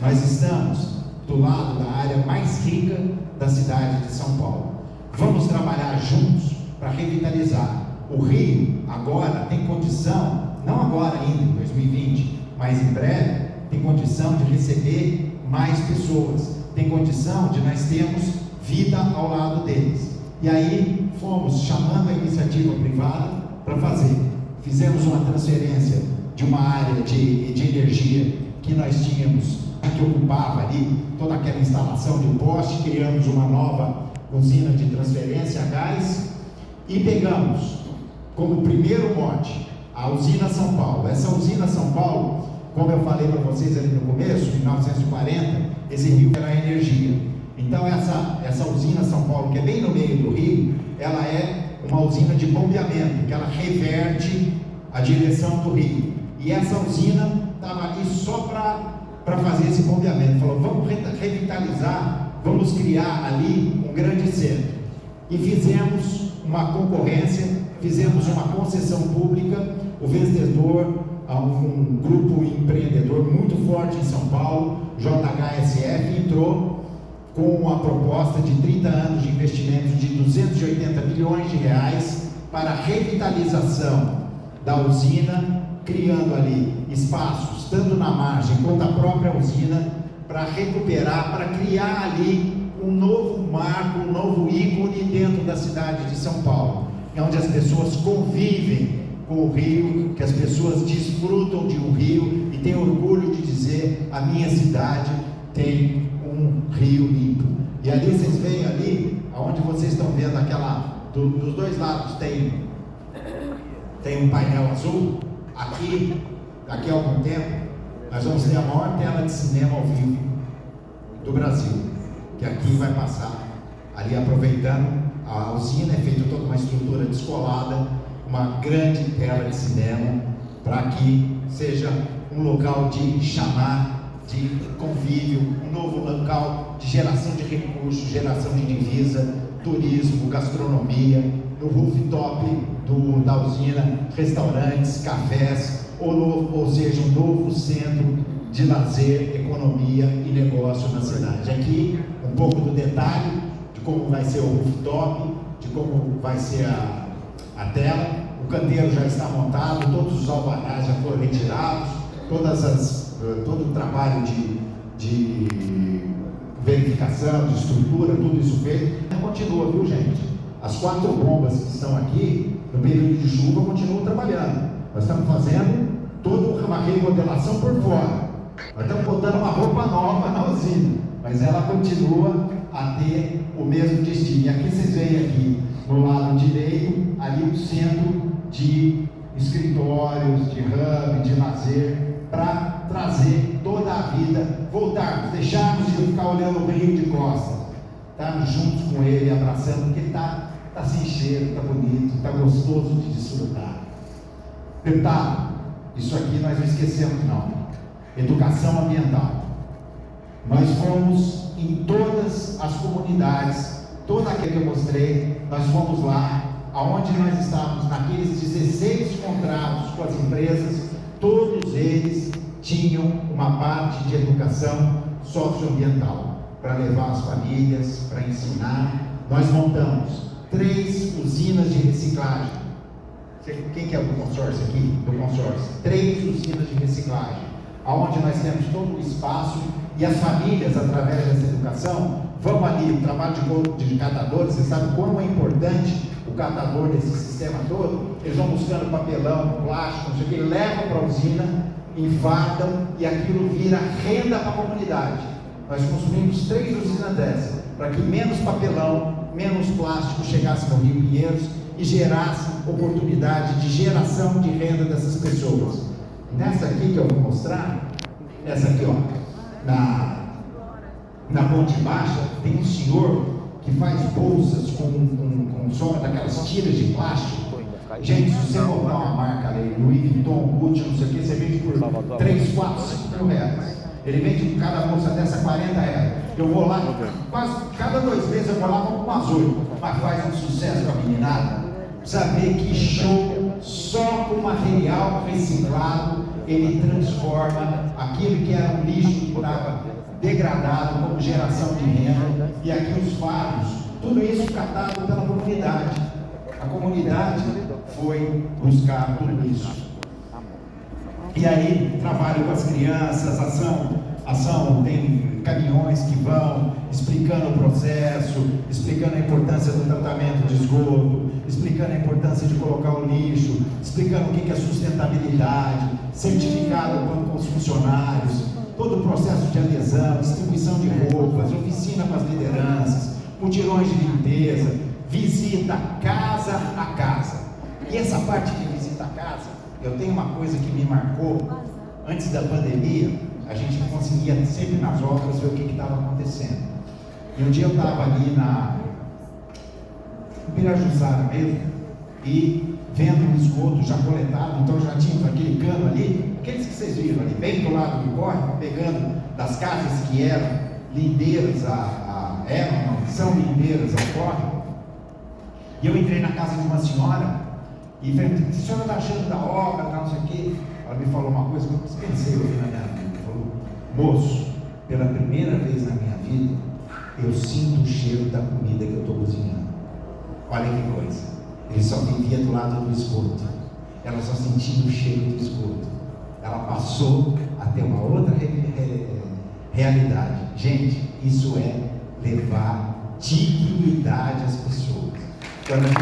S1: Nós estamos do lado da área mais rica da cidade de São Paulo. Vamos trabalhar juntos para revitalizar. O Rio agora tem condição, não agora ainda em 2020, mas em breve, tem condição de receber mais pessoas, tem condição de nós termos vida ao lado deles. E aí fomos chamando a iniciativa privada para fazer. Fizemos uma transferência de uma área de energia que nós tínhamos, que ocupava ali toda aquela instalação de um poste, criamos uma nova usina de transferência a gás e pegamos como primeiro mote a usina São Paulo. Essa usina São Paulo, como eu falei para vocês ali no começo, em 1940, esse rio era energia. Então essa usina São Paulo, que é bem no meio do rio, ela é uma usina de bombeamento, que ela reverte a direção do rio. E essa usina estava ali só para fazer esse bombeamento. Falou: vamos revitalizar, vamos criar ali um grande centro. E fizemos uma concorrência, fizemos uma concessão pública. O vencedor, um grupo empreendedor muito forte em São Paulo, JHSF, entrou com uma proposta de 30 anos de investimentos de 280 milhões de reais para a revitalização da usina, criando ali espaços, tanto na margem quanto a própria usina, para recuperar, para criar ali um novo marco, um novo ícone dentro da cidade de São Paulo, onde as pessoas convivem com o rio, que as pessoas desfrutam de um rio e têm orgulho de dizer: a minha cidade tem um rio limpo. E ali vocês veem ali, onde vocês estão vendo dos dois lados tem um painel azul. Aqui, daqui a algum tempo, nós vamos ter a maior tela de cinema ao vivo do Brasil, que aqui vai passar, ali aproveitando, a usina é feita toda uma estrutura descolada, uma grande tela de cinema, para que seja um local de chamar, de convívio, um novo local de geração de recursos, geração de divisa, turismo, gastronomia, no rooftop da usina, restaurantes, cafés, ou seja, um novo centro de lazer, economia e negócio na cidade. Aqui um pouco do detalhe de como vai ser o rooftop, de como vai ser a tela. O canteiro já está montado, todos os alvarás já foram retirados, todo o trabalho de verificação, de estrutura, tudo isso feito. Continua, viu, gente? As 4 bombas que estão aqui, no período de chuva, continuam trabalhando. Nós estamos fazendo toda uma remodelação por fora. Nós estamos botando uma roupa nova na usina, mas ela continua a ter o mesmo destino. E aqui vocês veem aqui, no lado direito, ali o centro de escritórios, de hub, de lazer, para trazer toda a vida, voltarmos, deixarmos de ficar olhando o rio de costas, estarmos juntos com ele, abraçando, porque ele está sem cheiro, está bonito, está gostoso de desfrutar. Deputado, isso aqui nós não esquecemos não. Educação ambiental. Nós fomos em todas as comunidades, toda aquela que eu mostrei, nós fomos lá, aonde nós estávamos, naqueles 16 contratos com as empresas, todos eles tinham uma parte de educação socioambiental, para levar as famílias, para ensinar. Nós montamos 3 usinas de reciclagem. Quem que é do consórcio aqui? Do consórcio. 3 usinas de reciclagem, onde nós temos todo o espaço e as famílias, através dessa educação, vão ali, o trabalho de catadores, você sabe como é importante o catador desse sistema todo. Eles vão buscando papelão, plástico, não sei o que, levam para a usina, enfardam e aquilo vira renda para a comunidade. Nós construímos 3 usinas dessas, para que menos papelão, menos plástico chegasse no Rio Pinheiros e gerasse oportunidade de geração de renda dessas pessoas. Nessa aqui que eu vou mostrar, essa aqui, ó, na Ponte Baixa, tem um senhor que faz bolsas com sobra daquelas tiras de plástico. Gente, se você botar uma marca ali, Louis Vuitton, Gucci, não sei o que, você vende por 3, 4, 5 mil reais. Ele vende cada bolsa dessa 40 reais. Eu vou lá, quase cada 2 meses eu vou lá, compro umas 8, mas faz um sucesso com a meninada. Saber que show, só com material reciclado, ele transforma aquilo que era um lixo que estava degradado como geração de renda. E aqui os fardos, tudo isso catado pela comunidade. A comunidade foi buscar tudo isso. E aí, trabalho com as crianças, ação, tem caminhões que vão explicando o processo, explicando a importância do tratamento de esgoto, explicando a importância de colocar o lixo, explicando o que é sustentabilidade, certificado com os funcionários, todo o processo de adesão, distribuição de roupas, oficina com as lideranças, mutirões de limpeza, visita casa a casa. E essa parte de visita a casa, eu tenho uma coisa que me marcou. Antes da pandemia, a gente conseguia sempre nas obras ver o que estava acontecendo. E um dia eu estava ali na Pirajussara mesmo, e vendo o esgoto já coletado, então já tínhamos aquele cano ali, aqueles que vocês viram ali, bem do lado do córrego, pegando das casas que eram lindeiras são lindeiras ao córrego. E eu entrei na casa de uma senhora e falei: a senhora está achando da obra, não sei o quê? Ela me falou uma coisa que eu pensei na minha vida. Falou: moço, pela primeira vez na minha vida, eu sinto o cheiro da comida que eu estou cozinhando. Olha que coisa. Ele só vivia do lado do esgoto. Ela só sentia o cheiro do esgoto. Ela passou a ter uma outra realidade. Gente, isso é levar dignidade às pessoas. Quando a gente...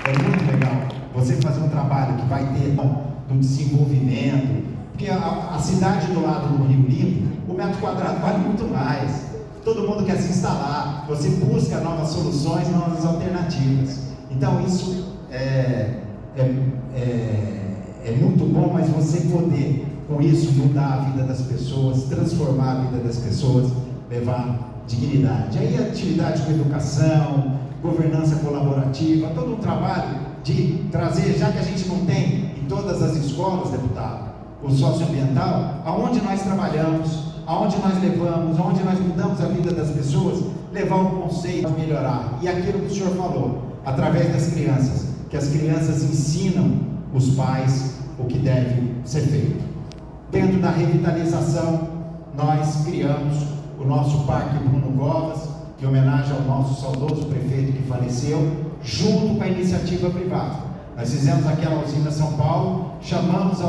S1: É muito legal você fazer um trabalho que vai ter do desenvolvimento, porque a cidade do lado do Rio Limpo, o metro quadrado vale muito mais. Todo mundo quer se instalar, você busca novas soluções, novas alternativas. Então isso é muito bom, mas você poder com isso mudar a vida das pessoas, transformar a vida das pessoas, levar dignidade. Aí atividade com educação, governança colaborativa, todo um trabalho de trazer, já que a gente não tem em todas as escolas, deputado, o socioambiental, aonde nós trabalhamos, aonde nós levamos, aonde nós mudamos a vida das pessoas, levar o conceito a melhorar. E aquilo que o senhor falou, através das crianças, que as crianças ensinam os pais o que deve ser feito. Dentro da revitalização, nós criamos o nosso Parque Bruno Govas, em homenagem ao nosso saudoso prefeito que faleceu, junto com a iniciativa privada. Nós fizemos aquela usina São Paulo, chamamos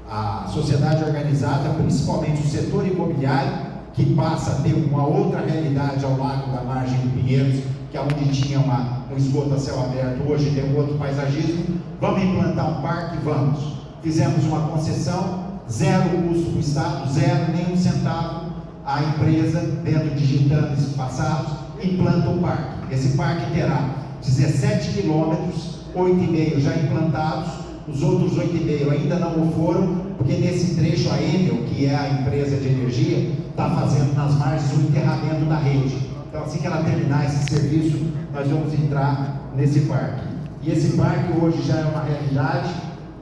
S1: a sociedade organizada, principalmente o setor imobiliário, que passa a ter uma outra realidade ao lado da margem do Pinheiros, que é onde tinha uma um esgoto a céu aberto, hoje tem um outro paisagismo. Vamos implantar um parque? Vamos. Fizemos uma concessão, zero custo para o Estado, zero, nem um centavo. A empresa, dentro de ditames passados, implanta um parque. Esse parque terá 17 quilômetros, 8,5 já implantados, os outros 8,5 ainda não o foram, porque nesse trecho a Enel, que é a empresa de energia, está fazendo nas margens o enterramento da rede. Então, assim que ela terminar esse serviço, nós vamos entrar nesse parque. E esse parque hoje já é uma realidade,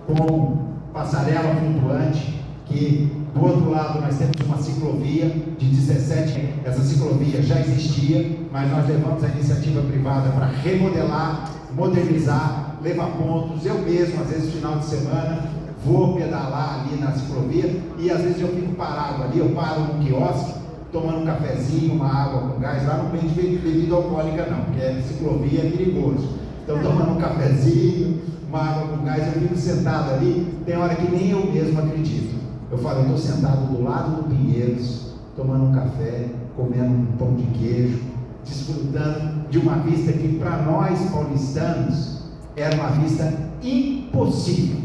S1: com passarela flutuante, que do outro lado nós temos uma ciclovia de 17, essa ciclovia já existia, mas nós levamos a iniciativa privada para remodelar, modernizar, levar pontos. Eu mesmo, às vezes, final de semana, vou pedalar ali na ciclovia e às vezes eu fico parado ali, eu paro num quiosque, tomando um cafezinho, uma água com gás. Lá não vende bebida alcoólica não, porque a ciclovia é perigoso. Então, tomando um cafezinho, uma água com gás, eu fico sentado ali, tem hora que nem eu mesmo acredito. Eu falo, eu estou sentado do lado do Pinheiros, tomando um café, comendo um pão de queijo, desfrutando de uma vista que para nós paulistanos era uma vista impossível,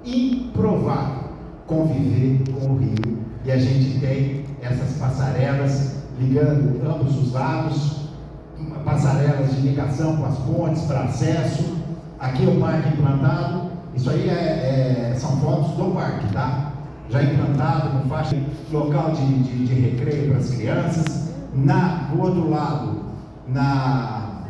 S1: improvável, conviver com o rio. E a gente tem essas passarelas ligando ambos os lados, passarelas de ligação com as pontes para acesso. Aqui é o parque implantado, isso aí são fotos do parque, tá? Já implantado com faixa, local de recreio para as crianças. Do outro lado, na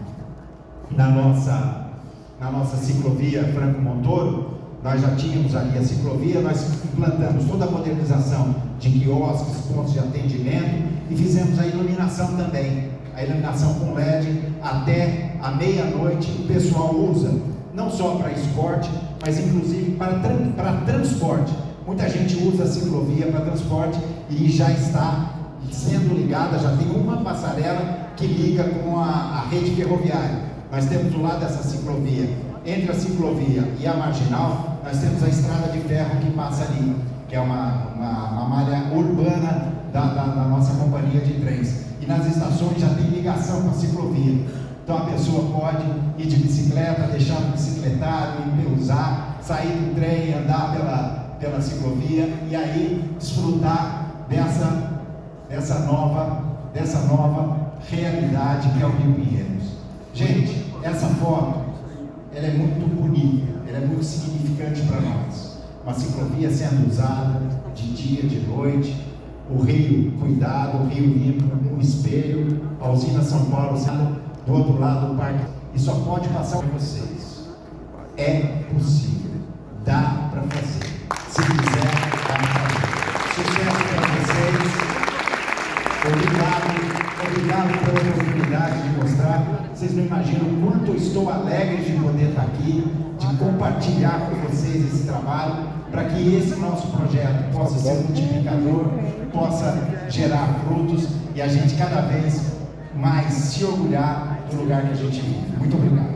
S1: nossa ciclovia Franco Montoro, nós já tínhamos ali a ciclovia, nós implantamos toda a modernização de quiosques, pontos de atendimento e fizemos a iluminação também. A iluminação com LED até a meia-noite. O pessoal usa não só para esporte, mas inclusive para transporte. Muita gente usa a ciclovia para transporte e já está sendo ligada, já tem uma passarela que liga com a rede ferroviária. Nós temos do lado dessa ciclovia, entre a ciclovia e a marginal, nós temos a estrada de ferro que passa ali, que é uma malha urbana da nossa companhia de trens. E nas estações já tem ligação com a ciclovia. Então a pessoa pode ir de bicicleta, deixar o bicicletário, usar, sair do trem, andar pela ciclovia e aí desfrutar dessa nova realidade que é o Rio Pinheiros. Gente, essa foto, ela é muito bonita, ela é muito significante para nós. Uma ciclovia sendo usada de dia, de noite, o rio cuidado, o rio limpo, um espelho, a usina São Paulo do outro lado do parque. E só pode passar por vocês. É possível, dá para fazer. Se quiser, dá para fazer. Sucesso para vocês. Obrigado pela oportunidade de mostrar. Vocês não imaginam o quanto eu estou alegre de poder estar aqui, de compartilhar com vocês esse trabalho, para que esse nosso projeto possa ser multiplicador, possa gerar frutos e a gente cada vez mais se orgulhar do lugar que a gente vive. Muito obrigado.